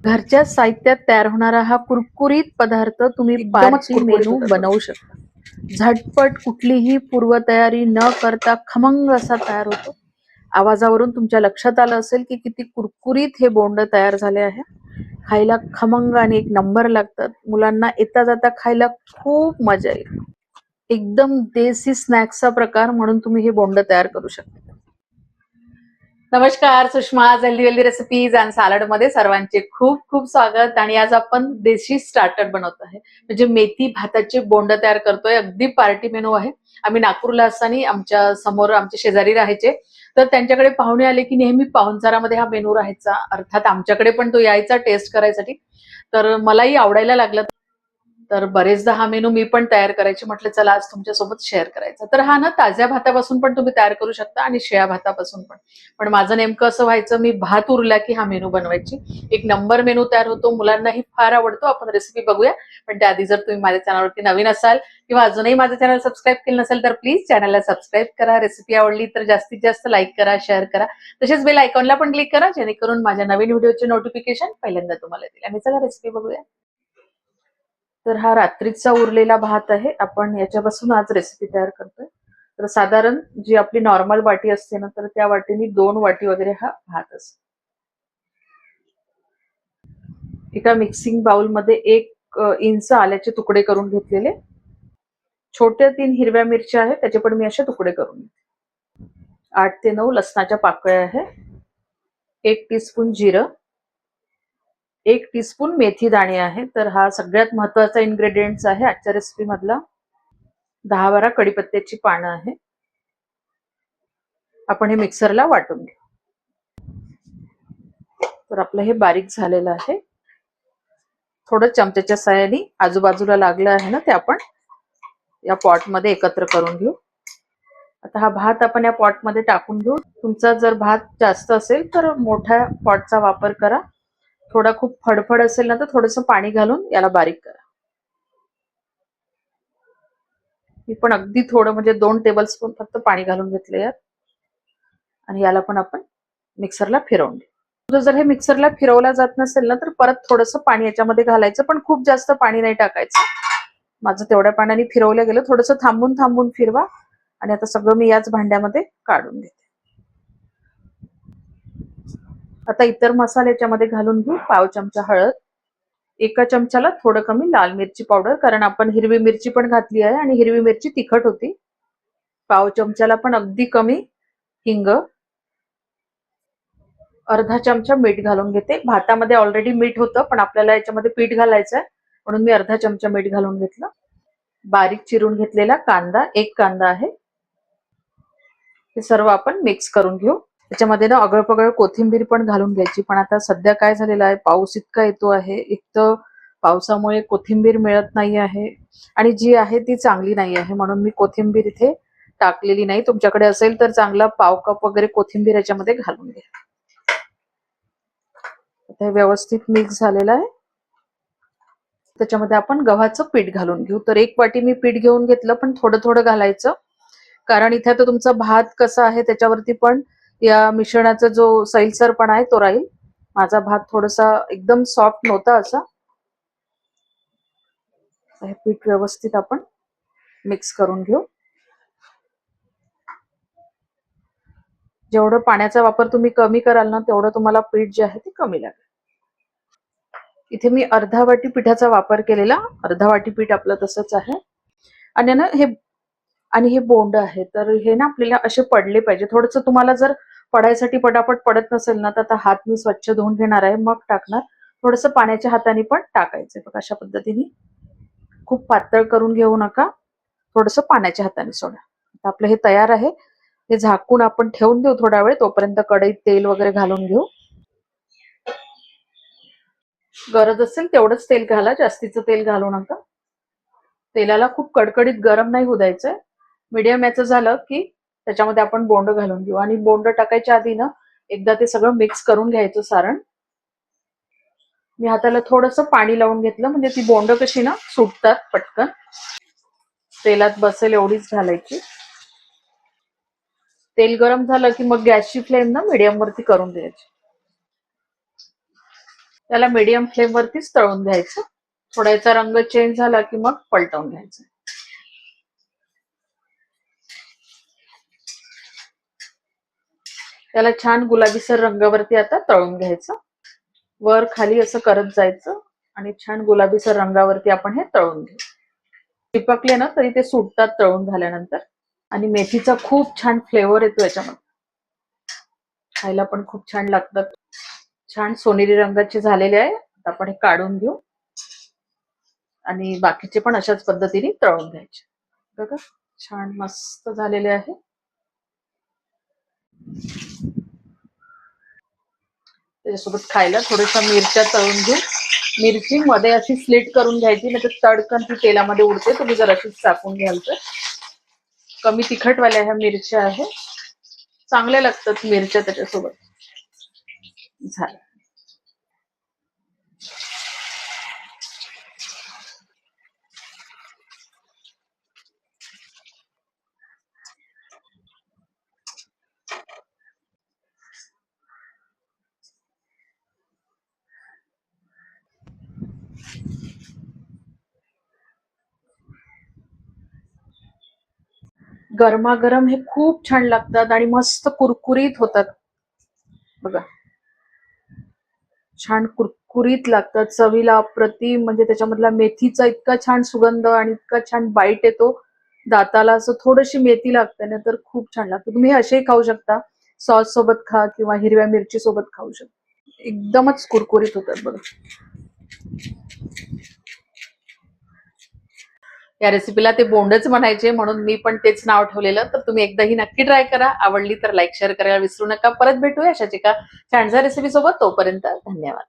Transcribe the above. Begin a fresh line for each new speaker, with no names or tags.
घरच्या साहित्यात तयार होणारा हा कुरकुरीत पदार्थ तुम्ही पार्टी मेनू बनवू शकता. झटपट कुठलीही पूर्वतयारी न करता खमंग असा तयार होतो. आवाजावरून तुमच्या लक्षात आलं असेल की किती कुरकुरीत हे बोंड तयार झाले आहे. खायला खमंग आणि एक नंबर लागतात. मुलांना येता जाता खायला खूप मजा येईल. एकदम देसी स्नॅक्सचा प्रकार म्हणून तुम्ही हे बोंड तयार करू शकता. नमस्कार, Sushma healthy healthy recipes and salad मध्ये सर्वांचे खूप खूप स्वागत. आणि आज आपण देशी स्टार्टर बनवत आहे, म्हणजे मेथी भाताचे बोंड तयार करतोय. अगदी पार्टी मेनू आहे. आम्ही नागपूरला असताना आमच्या समोर आमचे शेजारी राहायचे, तर त्यांच्याकडे पाहुणे आले की नेहमी पाहुणचारामध्ये हा मेनू राहायचा. अर्थात आमच्याकडे पण तो यायचा टेस्ट करायसाठी, तर मलाही आवडायला लागला. तर बरेचदा हा मेनू मी पण तयार करायची. म्हटलं चला आज तुमच्यासोबत शेअर करायचा. तर हा ना ताज्या भातापासून पण तुम्ही तयार करू शकता आणि शिळ्या भातापासून पण माझं नेमकं असं व्हायचं, मी भात उरला की हा मेनू बनवायची. एक नंबर मेनू तयार होतो, मुलांनाही फार आवडतो. आपण रेसिपी बघूया, पण त्याआधी जर तुम्ही माझ्या चॅनलवरती नवीन असाल किंवा अजूनही माझं चॅनल सबस्क्राईब केलं नसेल तर प्लीज चॅनलला सबस्क्राईब करा. रेसिपी आवडली तर जास्तीत जास्त लाईक करा, शेअर करा. तसेच बेल आयकॉनला पण क्लिक करा, जेणेकरून माझ्या नवीन व्हिडिओचे नोटिफिकेशन पहिल्यांदा तुम्हाला येतील. आणि चला रेसिपी बघूया. तर हा रात्रीचा उरलेला भात आहे. आपण याच्यापासून आज रेसिपी तयार करतोय. तर साधारण जी आपली नॉर्मल वाटी असते ना, तर त्या वाटीने 2 वाटी वगैरे हा भात असतो. एका मिक्सिंग बाउल मध्ये 1 इंच आल्याचे तुकडे करून घेतलेले. छोट्या 3 हिरव्या मिरच्या आहेत, त्याचे पण मी असे तुकडे करून घेतले. 8 ते 9 लसणाच्या पाकळ्या आहे. 1 टीस्पून जिरं, 1 टीस्पून मेथी दाणे आहे. तर हा सगळ्यात महत्वाचा इन्ग्रेडियंट्स आहे आजच्या रेसिपी मधला. 10-12 कढीपत्त्याची पानं आहे. आपण हे मिक्सरला वाटून घेऊ. तर आपलं हे बारीक झालेलं आहे. थोडं चमच्याच्या साहाय्याने आजूबाजूला लागलं आहे ना, ते आपण या पॉट मध्ये एकत्र करून घेऊ. आता हा भात आपण या पॉट मध्ये टाकून घेऊ. तुमचा जर भात जास्त असेल तर मोठ्या पॉटचा वापर करा. थोडा खूप फडफड असेल ना, तर थोडंसं पाणी घालून याला बारीक करा. मी पण अगदी थोडं म्हणजे 2 टेबलस्पून फक्त पाणी घालून घेतलं यात. आणि याला पण आपण मिक्सरला फिरवून घेऊ. जर हे मिक्सरला फिरवला जात नसेल ना, तर परत थोडंसं पाणी याच्यामध्ये घालायचं, पण खूप जास्त पाणी नाही टाकायचं. माझं तेवढ्या पाण्याने फिरवलं गेलं. थोडंसं थांबून थांबून फिरवा. आणि आता सगळं मी याच भांड्यामध्ये काढून घेते. आता इतर मसाले याच्यामध्ये घालून घेऊ. पाव चमचा हळद, 1 चमचाला थोडं कमी लाल मिरची पावडर, कारण आपण हिरवी मिरची पण घातली आहे आणि हिरवी मिरची तिखट होती. पाव चमचाला पण अगदी कमी हिंग, अर्धा चमचा मीठ घालून घेते. भातामध्ये ऑलरेडी मीठ होतं, पण आपल्याला याच्यामध्ये पीठ घालायचं आहे, म्हणून मी अर्धा चमचा मीठ घालून घेतलं. बारीक चिरून घेतलेला कांदा, 1 कांदा आहे. हे सर्व आपण मिक्स करून घेऊ. त्याच्यामध्ये ना अगळपगळ कोथिंबीर पण घालून घ्यायची. पण आता सध्या काय झालेलं आहे, पाऊस इतका येतो आहे, एक तर पावसामुळे कोथिंबीर मिळत नाही आहे आणि जी आहे ती चांगली नाही आहे, म्हणून मी कोथिंबीर इथे टाकलेली नाही. तुमच्याकडे असेल तर चांगला पाव कप वगैरे कोथिंबीर याच्यामध्ये घालून घ्या. आता हे व्यवस्थित मिक्स झालेलं आहे. त्याच्यामध्ये आपण गव्हाचं पीठ घालून घेऊ. तर 1 वाटी मी पीठ घेऊन घेतलं, पण थोडं थोडं घालायचं, कारण इथे तर तुमचा भात कसा आहे त्याच्यावरती पण या मिश्रणाचा जो सैलसरपणा आहे तो राहील. माझा भात थोडासा एकदम सॉफ्ट नव्हता असा. हे पीठ व्यवस्थित आपण मिक्स करून घेऊ. जेवढं पाण्याचा वापर तुम्ही कमी कराल ना, तेवढं तुम्हाला पीठ जे आहे ते कमी लागेल. इथे मी अर्धा वाटी पिठाचा वापर केलेला. अर्धा वाटी पीठ आपलं तसंच आहे. आणि ना हे बोंड आहे, तर हे ना आपल्याला असे पडले पाहिजे. थोडंसं तुम्हाला जर पडायसाठी पटापट पडत नसेल ना, तर आता हात मी स्वच्छ धुवून घेणार आहे, मग टाकणार. थोडंसं पाण्याच्या हाताने पण टाकायचं बघा, अशा पद्धतीने. खूप पातळ करून घेऊ नका, थोडंसं पाण्याच्या हाताने सोडा. आता आपलं हे तयार आहे. हे झाकून आपण ठेवून देऊ थोडा वेळ. तोपर्यंत कढईत तेल वगैरे घालून घेऊ. गरज असेल तेवढंच तेल घाला, जास्तीचं तेल घालू नका. तेलाला खूप कडकडीत गरम नाही होऊ द्यायचंय. मीडियम याचं झालं की त्याच्यामध्ये आपण बोंड घालून घेऊ. आणि बोंड टाकायच्या आधी ना एकदा ते सगळं मिक्स करून घ्यायचं सारण. मी हाताला थोडंसं पाणी लावून घेतलं, म्हणजे ती बोंड कशी ना सुटतात पटकन. तेलात बसेल एवढीच घालायची. तेल गरम झालं की मग गॅसची फ्लेम ना मीडियम वरती करून द्यायची. त्याला मीडियम फ्लेम वरतीच तळून घ्यायचं. थोडा याचा रंग चेंज झाला की मग पलटवून घ्यायचं. त्याला छान गुलाबीसर रंगावरती आता तळून घ्यायचं. वर खाली असं करत जायचं आणि छान गुलाबीसर रंगावरती आपण हे तळून घेऊ. चिपकले ना तरी ते सुटतात तळून झाल्यानंतर. आणि मेथीचा खूप छान फ्लेवर येतो याच्यामध्ये, खायला पण खूप छान लागतात. छान सोनेरी रंगाचे झालेले आहे. आता आपण हे काढून घेऊ आणि बाकीचे पण अशाच पद्धतीने तळून घ्यायचे. बघा छान मस्त झालेले आहे. त्याच्यासोबत खायला थोड्याशा मिरच्या तळून घेऊ. मिरची मध्ये अशी स्लिट करून घ्यायची, नाही तर तडकन ती तेलामध्ये उडते. तुम्ही जर अशीच टाकून घ्याल तर. कमी तिखटवाल्या ह्या मिरच्या आहे, चांगल्या लागतात मिरच्या त्याच्यासोबत. झालं. गरमागरम हे खूप छान लागतात आणि मस्त कुरकुरीत होतात. बघा छान कुरकुरीत लागतात, चवीला अप्रतिम. म्हणजे त्याच्यामधला मेथीचा इतका छान सुगंध आणि इतका छान बाईट येतो दाताला. असं थोडीशी मेथी लागते ना तर खूप छान लागतं. तुम्ही हे असेही खाऊ शकता, सॉस सोबत खा किंवा हिरव्या मिरची सोबत खाऊ शकता. एकदमच कुरकुरीत होतात बघा. या रेसिपीला ते बोंडच म्हणायचे म्हणून मी पण तेच नाव ठेवलेलं. तर तुम्ही एकदा ही नक्की ट्राय करा. आवडली तर लाईक शेअर करायला विसरू नका. परत भेटूया अशाच एका छानशा रेसिपी सोबत. तोपर्यंत धन्यवाद.